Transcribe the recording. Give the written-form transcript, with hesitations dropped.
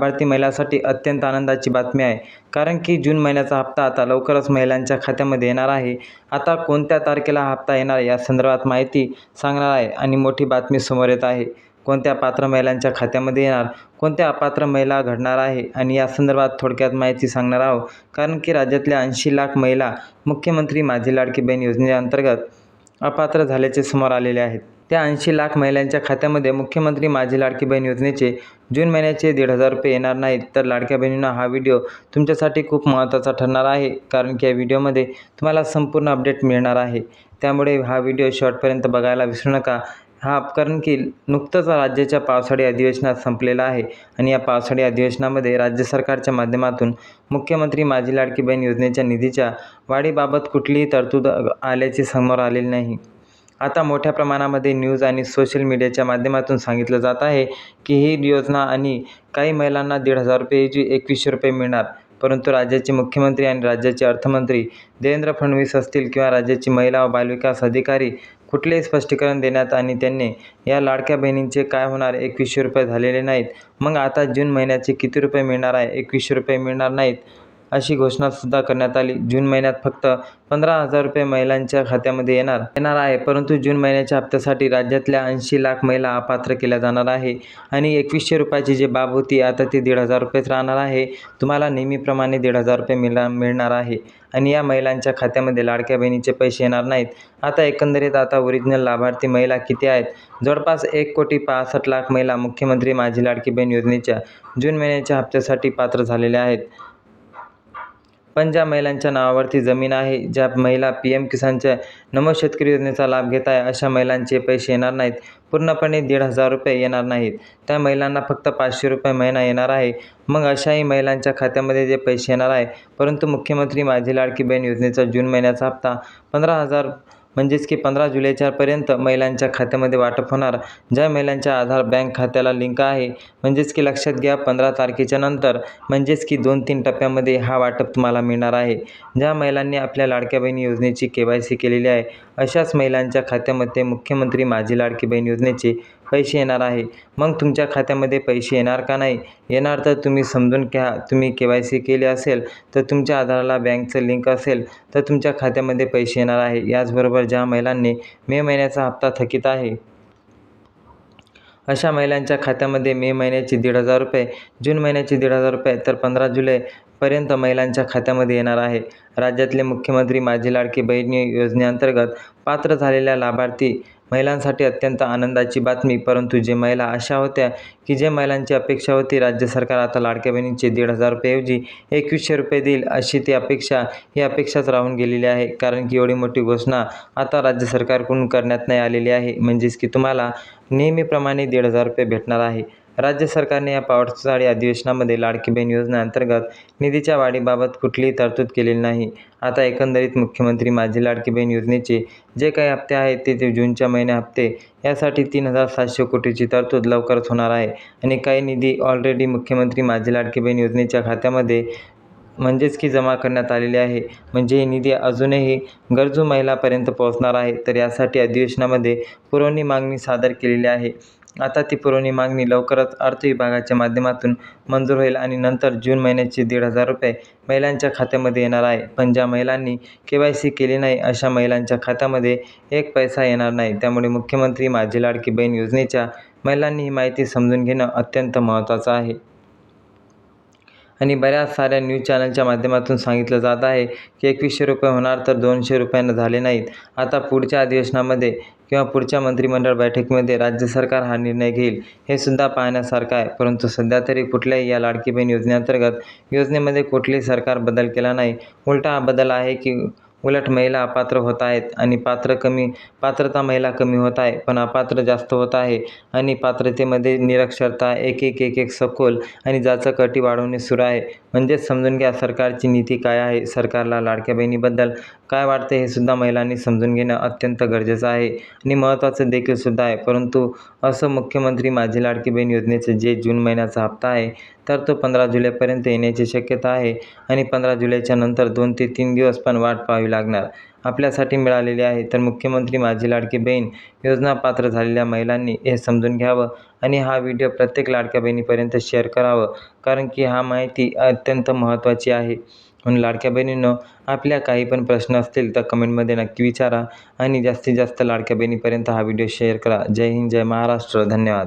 लाभार्थी महिलांसाठी अत्यंत आनंदाची बातमी आहे, कारण की जून महिन्याचा हप्ता आता लवकरच महिलांच्या खात्यामध्ये येणार आहे. आता कोणत्या तारखेला हा हप्ता येणार या संदर्भात माहिती सांगणार आहे आणि मोठी बातमी समोर येत आहे. कोणत्या पात्र महिलांच्या खात्यामध्ये येणार, कोणत्या अपात्र महिला घडणार आहे आणि या संदर्भात थोडक्यात माहिती सांगणार आहोत. कारण की राज्यातल्या 80 लाख महिला मुख्यमंत्री माझी लाडकी बहीण योजनेअंतर्गत अपात्र झाल्याचे समोर आलेले आहेत. त्या 80 लाख महिलांच्या खात्यामध्ये मुख्यमंत्री माझी लाडकी बहीण योजनेचे जून महिन्याचे 1,500 रुपये येणार नाहीत. तर लाडक्या बहिणींना हा व्हिडिओ तुमच्यासाठी खूप महत्त्वाचा ठरणार आहे, कारण की या व्हिडिओमध्ये तुम्हाला संपूर्ण अपडेट मिळणार आहे. त्यामुळे हा व्हिडिओ शेवटपर्यंत बघायला विसरू नका. कारण की नुकतंच राज्याच्या पावसाळी अधिवेशनात संपलेला आहे आणि या पावसाळी अधिवेशनामध्ये राज्य सरकारच्या माध्यमातून मुख्यमंत्री माझी लाडकी बहीण योजनेच्या निधीच्या वाढीबाबत कुठलीही तरतूद आल्याचे समोर आलेली नाही. आता मोठ्या प्रमाणामध्ये न्यूज आणि सोशल मीडियाच्या माध्यमातून सांगितलं जात आहे की ही योजना आणि काही महिलांना 1,500 रुपयेऐवजी 2,100 रुपये मिळणार. परंतु राज्याचे मुख्यमंत्री आणि राज्याचे अर्थमंत्री देवेंद्र फडणवीस असतील किंवा राज्याची महिला व बालविकास अधिकारी कुठलेही स्पष्टीकरण देण्यात आणि त्यांनी या लाडक्या बहिणींचे काय होणार 2,100 रुपये झालेले नाहीत. मग आता जून महिन्याचे किती रुपये मिळणार आहे? 2,100 रुपये मिळणार नाहीत अशी घोषणासुद्धा करण्यात आली. जून महिन्यात फक्त 15,000 रुपये महिलांच्या खात्यामध्ये येणार आहे. परंतु जून महिन्याच्या हप्त्यासाठी राज्यातल्या 80 लाख महिला अपात्र केल्या जाणार आहे आणि 2,100 रुपयाची जी बाब होती आता ती 1,500 रुपयेच राहणार आहे. तुम्हाला नेहमीप्रमाणे 1,500 रुपये मिळणार आहे आणि या महिलांच्या खात्यामध्ये लाडक्या बहिणीचे पैसे येणार नाहीत. आता एकंदरीत ओरिजिनल लाभार्थी महिला किती आहेत? जवळपास 1,65,00,000 महिला मुख्यमंत्री माझी लाडकी बहीण योजनेच्या जून महिन्याच्या हप्त्यासाठी पात्र झालेल्या आहेत. पण ज्या महिलांच्या नावावरती जमीन आहे, ज्या महिला PM किसानच्या नमो शेतकरी योजनेचा लाभ घेत आहे, अशा महिलांचे पैसे येणार नाहीत. पूर्णपणे 1,500 रुपये येणार नाहीत. त्या महिलांना फक्त 500 रुपये महिना येणार आहे. मग अशाही महिलांच्या खात्यामध्ये जे पैसे येणार आहे. परंतु मुख्यमंत्री माझी लाडकी बहीण योजनेचा जून महिन्याचा हप्ता 15,000 म्हणजेच की 15 जुलैच्यापर्यंत महिलांच्या खात्यामध्ये वाटप होणार. ज्या महिलांच्या आधार बँक खात्याला लिंक आहे, म्हणजेच की लक्षात घ्या 15 तारखेच्या नंतर म्हणजेच की 2-3 टप्प्यामध्ये हा वाटप तुम्हाला मिळणार आहे. ज्या महिलांनी आपल्या लाडक्या बहिणी योजनेची KYC केलेली आहे, अशाच महिलांच्या खात्यामध्ये मुख्यमंत्री माझी लाडकी बहीण योजनेचे पैसे येणार आहे. मग तुमच्या खात्यामध्ये पैसे येणार का नाही येणार? तर तुम्ही समजून घ्या. तुम्ही KYC केले असेल तर तुमच्या आधारला बँकचं लिंक असेल तर तुमच्या खात्यामध्ये पैसे येणार आहे. याचबरोबर ज्या महिलांनी मे महिन्याचा हप्ता थकीत आहे, अशा महिलांच्या खात्यामध्ये मे महिन्याचे 1,500 रुपये, जून महिन्याचे 1,500 रुपये तर 15 जुलैपर्यंत महिलांच्या खात्यामध्ये येणार आहे. राज्यातले मुख्यमंत्री माझी लाडकी बहीण योजनेअंतर्गत पात्र झालेल्या लाभार्थी महिलांसाठी अत्यंत आनंदाची बातमी. परंतु जे महिला अशा होत्या की जे महिलांची अपेक्षा होती राज्य सरकार आता लाडक्या बहिणींचे 1,500 रुपयेऐवजी 2,100 रुपये देईल, अशी ती अपेक्षाच राहून गेलेली आहे. कारण की एवढी मोठी घोषणा आता राज्य सरकारकडून करण्यात नाही आलेली आहे. म्हणजेच की तुम्हाला नेहमीप्रमाणे 1,500 रुपये भेटणार आहे. राज्य सरकारने या पावसाळी अधिवेशनामध्ये लाडकी बहीण योजनेअंतर्गत निधीच्या वाढीबाबत कुठलीही तरतूद केलेली नाही. आता एकंदरीत मुख्यमंत्री माझी लाडकी बहीण योजनेचे जे काही हप्ते आहेत ते जूनच्या महिन्या हप्ते यासाठी 3,700 कोटीची तरतूद लवकरच होणार आहे आणि काही निधी ऑलरेडी मुख्यमंत्री माझी लाडकी बहीण योजनेच्या खात्यामध्ये म्हणजेच की जमा करण्यात आलेले आहे. म्हणजे ही निधी अजूनही गरजू महिलांपर्यंत पोहोचणार आहे. तर यासाठी अधिवेशनामध्ये पुरवणी मागणी सादर केलेली आहे. आता ती पुरवणी मागणी लवकरच अर्थ विभागाच्या माध्यमातून मंजूर होईल आणि नंतर जून महिन्याचे 1,500 रुपये महिलांच्या खात्यामध्ये येणार आहे. पण ज्या महिलांनी KYC केली नाही, अशा महिलांच्या खात्यामध्ये 1 पैसा येणार नाही. त्यामुळे मुख्यमंत्री माझी लाडकी बहीण योजनेच्या महिलांनी ही माहिती समजून घेणं अत्यंत महत्त्वाचं आहे. आणि बऱ्याच साऱ्या न्यूज चॅनलच्या माध्यमातून सांगितलं जात आहे की 2,100 रुपये होणार तर 200 रुपयांना झाले नाहीत. आता पुढच्या अधिवेशनामध्ये किंवा पुढच्या मंत्रिमंडळ बैठकीमध्ये राज्य सरकार हा निर्णय घेईल, हे सुद्धा पाहण्यासारखं आहे. परंतु सध्या तरी कुठल्याही या लाडकी बहीण योजनेअंतर्गत योजनेमध्ये कुठलेही सरकार बदल केला नाही. उलटा हा बदल आहे की उलट महिला अपात्र होत आहेत आणि पात्रता महिला कमी होत आहे, पण अपात्र जास्त होत आहे आणि पात्रतेमध्ये निरक्षरता एक सखोल आणि जाचक अटी वाढवणे सुरू आहे. म्हणजेच समजून घ्या सरकारची नीती काय आहे. सरकारला लाडक्या बहिणीबद्दल काय वाटते हे सुद्धा महिलांनी समजून घेणं अत्यंत गरजेचं आहे आणि महत्त्वाचं देखील सुद्धा आहे. परंतु असं मुख्यमंत्री माझी लाडकी बहीण योजनेचे जे जून महिन्याचा हप्ता आहे तर तो 15 जुलैपर्यंत येण्याची शक्यता आहे आणि 15 जुलैच्या नंतर 2 ते 3 दिवस पण वाट पाहावी लागणार आपल्यासाठी मिळालेली आहे. तर मुख्यमंत्री माझी लाडकी बहीण योजना पात्र झालेल्या महिलांनी हे समजून घ्यावं आणि हा व्हिडिओ प्रत्येक लाडक्या बहिणीपर्यंत शेअर करावं, कारण की हा माहिती अत्यंत महत्त्वाची आहे. म्हणून लाडक्या बहिणींनो, आपल्या काही पण प्रश्न असतील तर कमेंटमध्ये नक्की विचारा आणि जास्तीत जास्त लाडक्या बहिणीपर्यंत हा व्हिडिओ शेअर करा. जय हिंद, जय महाराष्ट्र. धन्यवाद.